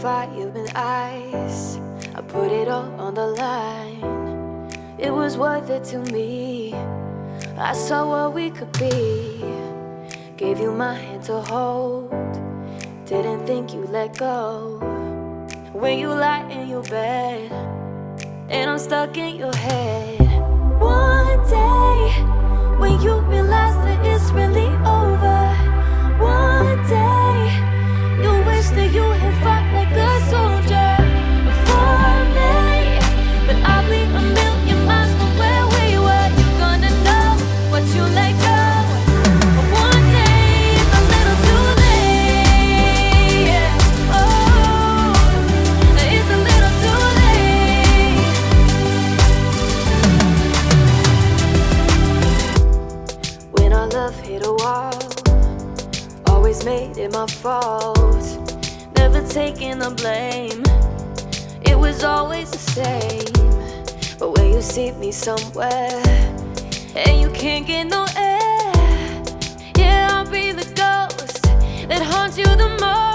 fire and ice. I put it all on the line. It was worth it to me. I saw what we could be. Gave you my hand to hold. Didn't think you'd let go. When you lie in your bed and I'm stuck in your head. One day when you realize that it's really over. One day you wish that you had fought like a soldier for me. But I'll be a million miles from where we were. You're gonna know what you let go. But one day it's a little too late. Yeah. Oh, it's a little too late. When our love hit a wall, always made it my fault. Never taking the blame. It was always the same. But when you see me somewhere and you can't get no air, yeah, I'll be the ghost that haunts you the most.